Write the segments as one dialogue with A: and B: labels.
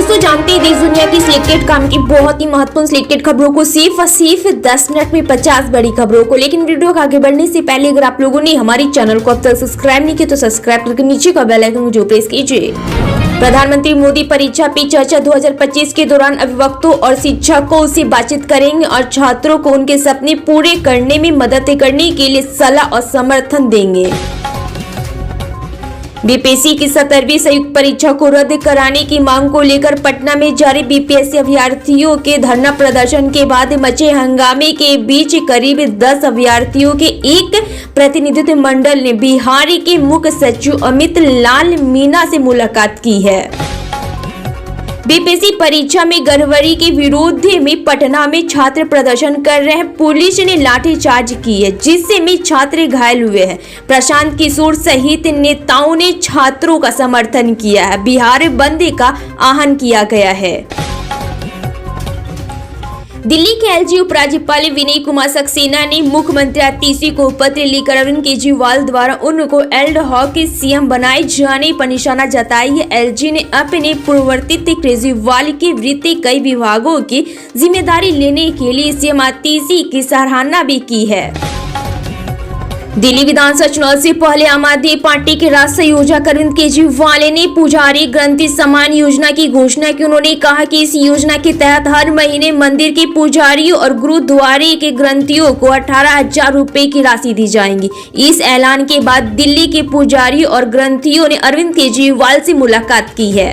A: दोस्तों जानते हैं देश दुनिया की सिलेक्टेड काम की बहुत ही महत्वपूर्ण सिलेक्टेड खबरों को सिर्फ और सिर्फ 10 मिनट में 50 बड़ी खबरों को। लेकिन वीडियो को आगे बढ़ने से पहले अगर आप लोगों ने हमारे चैनल को अब तक सब्सक्राइब नहीं किया तो सब्सक्राइब करके नीचे का बेल आइकन जो प्रेस कीजिए। प्रधानमंत्री मोदी परीक्षा पे चर्चा 2025 के दौरान अभिभावकों और शिक्षकों से बातचीत करेंगे और छात्रों को उनके सपने पूरे करने में मदद करने के लिए सलाह और समर्थन देंगे। बीपीएससी की 17वीं संयुक्त परीक्षा को रद्द कराने की मांग को लेकर पटना में जारी बीपीएससी अभ्यर्थियों के धरना प्रदर्शन के बाद मचे हंगामे के बीच करीब 10 अभ्यर्थियों के एक प्रतिनिधित्व मंडल ने बिहार के मुख्य सचिव अमित लाल मीणा से मुलाकात की है। बीपीएससी परीक्षा में गड़बड़ी के विरोध में पटना में छात्र प्रदर्शन कर रहे हैं। पुलिस ने लाठीचार्ज की है जिससे में छात्र घायल हुए हैं। प्रशांत किशोर सहित नेताओं ने छात्रों का समर्थन किया है। बिहार बंद का आह्वान किया गया है। दिल्ली के एलजी उपराज्यपाल विनय कुमार सक्सेना ने मुख्यमंत्री आतिशी को पत्र लिखकर अरविंद केजरीवाल द्वारा उनको एड हॉक सीएम बनाए जाने पर निशाना जताई है। एलजी ने अपने पूर्ववर्तित केजरीवाल के वित्तीय कई विभागों की जिम्मेदारी लेने के लिए सीएम आतिशी की सराहना भी की है। दिल्ली विधानसभा चुनाव से पहले आम आदमी पार्टी के राष्ट्रीय योजना अरविंद केजरीवाल ने पुजारी ग्रंथि सम्मान योजना की घोषणा की। उन्होंने कहा कि इस योजना के तहत हर महीने मंदिर के पुजारियों और गुरुद्वारे के ग्रंथियों को 18,000 रुपए की राशि दी जाएगी। इस ऐलान के बाद दिल्ली के पुजारियों और ग्रंथियों ने अरविंद केजरीवाल से मुलाकात की है।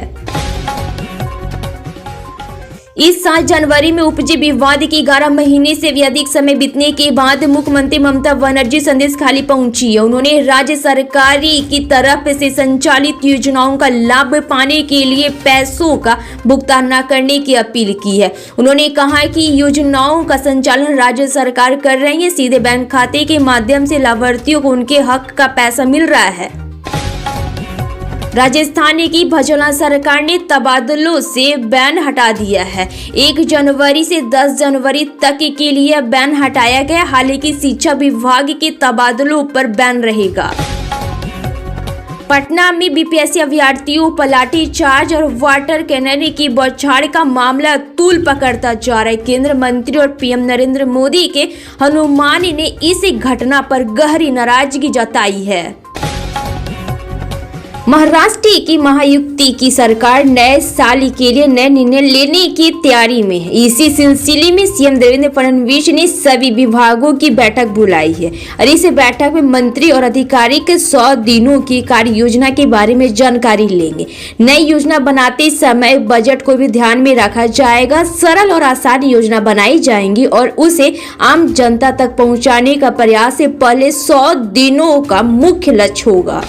A: इस साल जनवरी में उपजे विवाद के 11 महीने से भी अधिक समय बीतने के बाद मुख्यमंत्री ममता बनर्जी संदेश खाली पहुंची है। उन्होंने राज्य सरकार की तरफ से संचालित योजनाओं का लाभ पाने के लिए पैसों का भुगतान न करने की अपील की है। उन्होंने कहा कि योजनाओं का संचालन राज्य सरकार कर रही है। सीधे बैंक खाते के माध्यम से लाभार्थियों को उनके हक का पैसा मिल रहा है। राजस्थान की भजोला सरकार ने तबादलों से बैन हटा दिया है। 1 जनवरी से 10 जनवरी तक के लिए बैन हटाया गया। हालांकि शिक्षा विभाग के तबादलों पर बैन रहेगा। पटना में बीपीएससी अभ्यर्थियों पर लाठीचार्ज और वाटर कैनन की बौछार का मामला तूल पकड़ता जा रहा है। केंद्रीय मंत्री और पीएम नरेंद्र मोदी के हनुमान ने इस घटना पर गहरी नाराजगी जताई है। महाराष्ट्र की महायुति की सरकार नए साल के लिए नए निर्णय लेने की तैयारी में है। इसी सिलसिले में सीएम देवेंद्र फडणवीस ने सभी विभागों की बैठक बुलाई है और इस बैठक में मंत्री और अधिकारी के 100 दिनों की कार्य योजना के बारे में जानकारी लेंगे। नई योजना बनाते समय बजट को भी ध्यान में रखा जाएगा। सरल और आसान योजना बनाई जाएंगी और उसे आम जनता तक पहुंचाने का प्रयास से पहले 100 दिनों का मुख्य लक्ष्य होगा।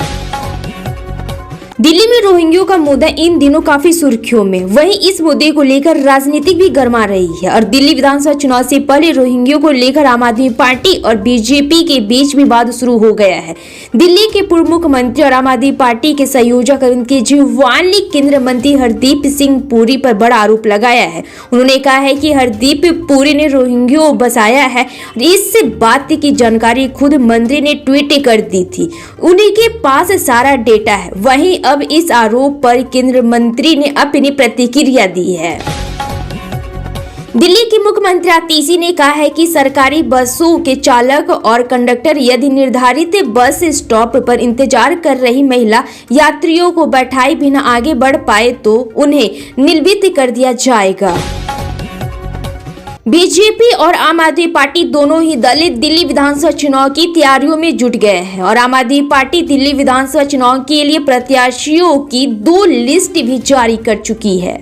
A: दिल्ली में रोहिंग्यों का मुद्दा इन दिनों काफी सुर्खियों में। वहीं इस मुद्दे को लेकर राजनीति भी गर्मा रही है और दिल्ली विधानसभा चुनाव से पहले रोहिंग्यों को लेकर आम आदमी पार्टी और बीजेपी के बीच विवाद शुरू हो गया है। दिल्ली के पूर्व मुख्यमंत्री और आम आदमी पार्टी के संयोजक अरविंद केजरीवाल ने केंद्रीय मंत्री हरदीप सिंह पुरी पर बड़ा आरोप लगाया है। उन्होंने कहा है कि हरदीप पुरी ने रोहिंग्यों बसाया है। इस बात की जानकारी खुद मंत्री ने ट्वीट कर दी थी। उन्हीं के पास सारा डेटा है। वहीं अब इस आरोप पर केंद्रीय मंत्री ने अपनी प्रतिक्रिया दी है। दिल्ली के मुख्यमंत्री आतिशी ने कहा है कि सरकारी बसों के चालक और कंडक्टर यदि निर्धारित बस स्टॉप पर इंतजार कर रही महिला यात्रियों को बैठाए बिना आगे बढ़ पाए तो उन्हें निलंबित कर दिया जाएगा। बीजेपी और आम आदमी पार्टी दोनों ही दल दिल्ली विधानसभा चुनाव की तैयारियों में जुट गए हैं और आम आदमी पार्टी दिल्ली विधानसभा चुनाव के लिए प्रत्याशियों की 2 लिस्ट भी जारी कर चुकी है।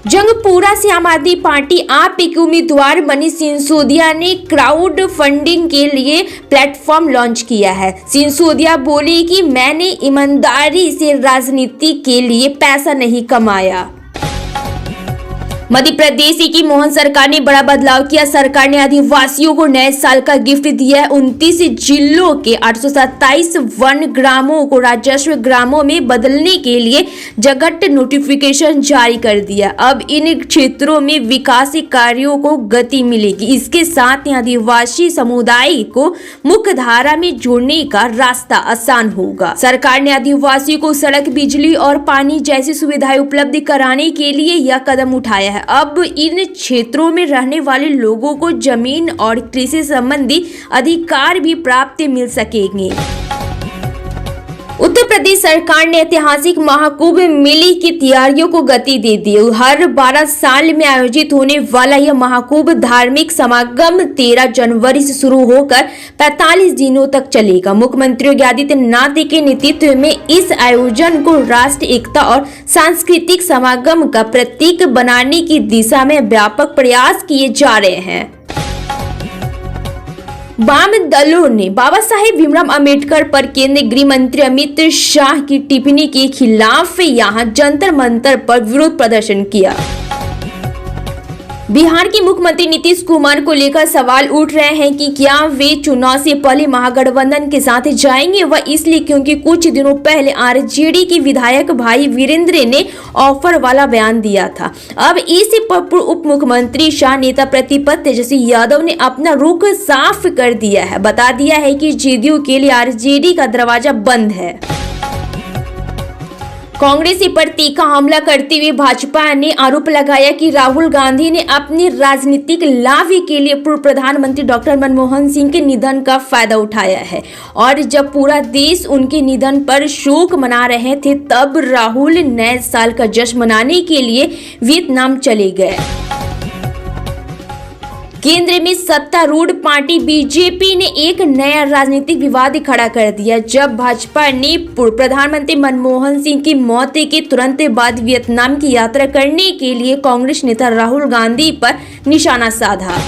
A: जंगपुरा से आम आदमी पार्टी आप के उम्मीदवार मनीष सिसोदिया ने क्राउड फंडिंग के लिए प्लेटफॉर्म लॉन्च किया है। सिसोदिया बोले कि मैंने ईमानदारी से राजनीति के लिए पैसा नहीं कमाया। मध्य प्रदेश की मोहन सरकार ने बड़ा बदलाव किया। सरकार ने आदिवासियों को नए साल का गिफ्ट दिया है। 29 जिलों के 827 वन ग्रामों को राजस्व ग्रामों में बदलने के लिए जगट नोटिफिकेशन जारी कर दिया। अब इन क्षेत्रों में विकास कार्यों को गति मिलेगी। इसके साथ ही आदिवासी समुदाय को मुख्य धारा में जोड़ने का रास्ता आसान होगा। सरकार ने आदिवासियों को सड़क, बिजली और पानी जैसी सुविधाएं उपलब्ध कराने के लिए यह कदम उठाया है। अब इन क्षेत्रों में रहने वाले लोगों को जमीन और कृषि संबंधी अधिकार भी प्राप्त मिल सकेंगे। उत्तर प्रदेश सरकार ने ऐतिहासिक महाकुंभ मेले की तैयारियों को गति दे दी। हर 12 साल में आयोजित होने वाला यह महाकुंभ धार्मिक समागम 13 जनवरी से शुरू होकर 45 दिनों तक चलेगा। मुख्यमंत्री योगी आदित्यनाथ के नेतृत्व में इस आयोजन को राष्ट्र एकता और सांस्कृतिक समागम का प्रतीक बनाने की दिशा में व्यापक प्रयास किए जा रहे हैं। वाम दलों ने बाबा साहेब भीमराव अंबेडकर पर केंद्रीय गृह मंत्री अमित शाह की टिप्पणी के खिलाफ यहां जंतर मंतर पर विरोध प्रदर्शन किया। बिहार के मुख्यमंत्री नीतीश कुमार को लेकर सवाल उठ रहे हैं कि क्या वे चुनाव से पहले महागठबंधन के साथ जाएंगे। वह इसलिए क्योंकि कुछ दिनों पहले आरजेडी के विधायक भाई वीरेंद्र ने ऑफर वाला बयान दिया था। अब इस पर उप मुख्यमंत्री शाह नेता प्रतिपक्ष तेजस्वी यादव ने अपना रुख साफ कर दिया है। बता दिया है कि जेडीयू के लिए आरजेडी का दरवाजा बंद है। कांग्रेस पर तीखा हमला करते हुए भाजपा ने आरोप लगाया कि राहुल गांधी ने अपने राजनीतिक लाभ के लिए पूर्व प्रधानमंत्री डॉक्टर मनमोहन सिंह के निधन का फायदा उठाया है और जब पूरा देश उनके निधन पर शोक मना रहे थे तब राहुल नए साल का जश्न मनाने के लिए वियतनाम चले गए। केंद्र में सत्तारूढ़ पार्टी बीजेपी ने एक नया राजनीतिक विवाद खड़ा कर दिया जब भाजपा ने पूर्व प्रधानमंत्री मनमोहन सिंह की मौत के तुरंत बाद वियतनाम की यात्रा करने के लिए कांग्रेस नेता राहुल गांधी पर निशाना साधा।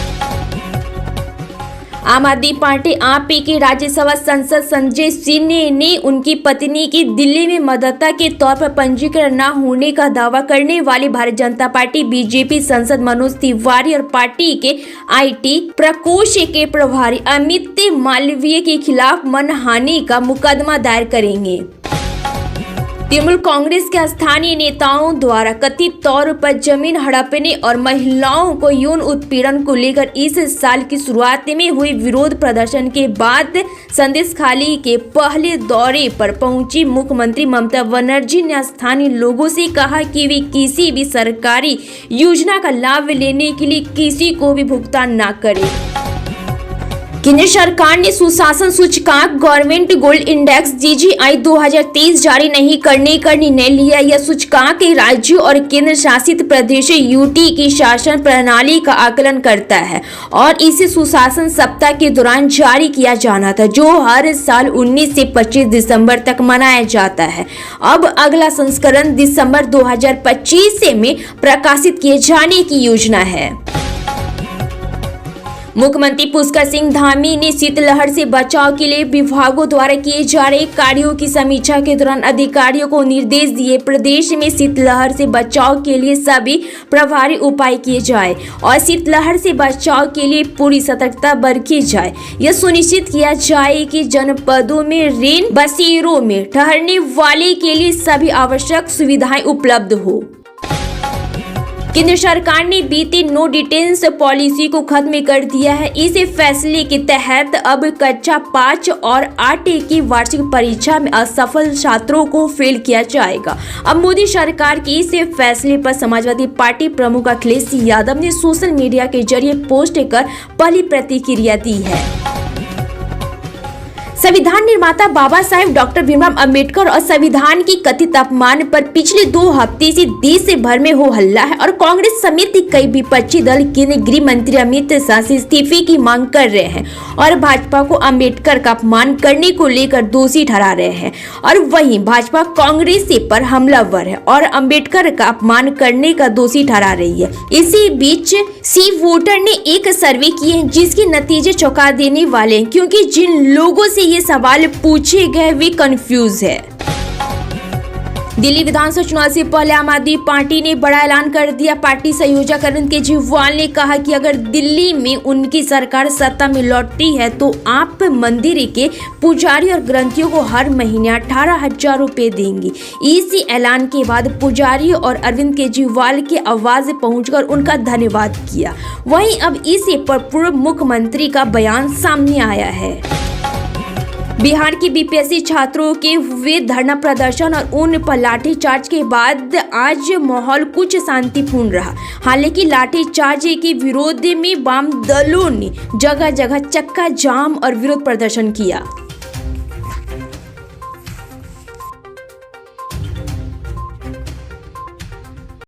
A: आम आदमी पार्टी आप के राज्यसभा सांसद संजय सिंह ने उनकी पत्नी की दिल्ली में मतदाता के तौर पर पंजीकरण न होने का दावा करने वाली भारतीय जनता पार्टी बीजेपी सांसद मनोज तिवारी और पार्टी के आईटी प्रकोष्ठ के प्रभारी अमित मालवीय के खिलाफ मानहानि का मुकदमा दायर करेंगे। तृणमूल कांग्रेस के स्थानीय नेताओं द्वारा कथित तौर पर जमीन हड़पने और महिलाओं को यौन उत्पीड़न को लेकर इस साल की शुरुआत में हुए विरोध प्रदर्शन के बाद संदेशखाली के पहले दौरे पर पहुंची मुख्यमंत्री ममता बनर्जी ने स्थानीय लोगों से कहा कि वे किसी भी सरकारी योजना का लाभ लेने के लिए किसी को भी भुगतान न करें। केंद्र सरकार ने सुशासन सूचकांक गवर्नमेंट गोल्ड इंडेक्स GGI 2023 जारी नहीं करने का निर्णय लिया। यह सूचकांक राज्यों और केंद्र शासित प्रदेशों UT की शासन प्रणाली का आकलन करता है और इसे सुशासन सप्ताह के दौरान जारी किया जाना था जो हर साल 19 से 25 दिसंबर तक मनाया जाता है। अब अगला संस्करण दिसंबर 2025 में प्रकाशित किए जाने की योजना है। मुख्यमंत्री पुष्कर सिंह धामी ने शीतलहर से बचाव के लिए विभागों द्वारा किए जा रहे कार्यों की समीक्षा के दौरान अधिकारियों को निर्देश दिए। प्रदेश में शीतलहर से बचाव के लिए सभी प्रभावी उपाय किए जाए और शीतलहर से बचाव के लिए पूरी सतर्कता बरती जाए। यह सुनिश्चित किया जाए कि जनपदों में रेन बसेरों में ठहरने वाले के लिए सभी आवश्यक सुविधाएं उपलब्ध हो। केंद्र सरकार ने बीते नो डिटेंस पॉलिसी को खत्म कर दिया है। इस फैसले के तहत अब कक्षा 5 और 8 की वार्षिक परीक्षा में असफल छात्रों को फेल किया जाएगा। अब मोदी सरकार के इस फैसले पर समाजवादी पार्टी प्रमुख अखिलेश यादव ने सोशल मीडिया के जरिए पोस्ट कर पहली प्रतिक्रिया दी है। संविधान निर्माता बाबा साहेब डॉक्टर भीमराव अंबेडकर और संविधान की कथित अपमान पर पिछले 2 हफ्ते से देश भर में हो हल्ला है और कांग्रेस समेत कई विपक्षी दल केंद्रीय गृह मंत्री अमित शाह से इस्तीफे की मांग कर रहे हैं और भाजपा को अंबेडकर का अपमान करने को लेकर दोषी ठहरा रहे हैं। और वहीं भाजपा कांग्रेस पर हमलावर है और अंबेडकर का अपमान करने का दोषी ठहरा रही है। इसी बीच सी वोटर ने एक सर्वे किए जिसके नतीजे चौंका देने वाले हैं क्योंकि जिन लोगों से ये सवाल पूछे गए वे कंफ्यूज है। दिल्ली विधानसभा चुनाव से पहले आम आदमी पार्टी ने बड़ा ऐलान कर दिया। पार्टी संयोजक अरविंद केजरीवाल ने कहा कि अगर दिल्ली में उनकी सरकार सत्ता में लौटती है तो आप मंदिर के पुजारी और ग्रंथियों को हर महीने 18,000 रुपए देंगी। इसी ऐलान के बाद पुजारी और अरविंद केजरीवाल के आवाज पहुंचकर उनका धन्यवाद किया। वहीं अब इसी पर पूर्व मुख्यमंत्री का बयान सामने आया है। बिहार के बीपीएससी छात्रों के हुए धरना प्रदर्शन और उन पर लाठीचार्ज के बाद आज माहौल कुछ शांतिपूर्ण रहा। हालांकि लाठीचार्ज के विरोध में वाम दलों ने जगह जगह चक्का जाम और विरोध प्रदर्शन किया।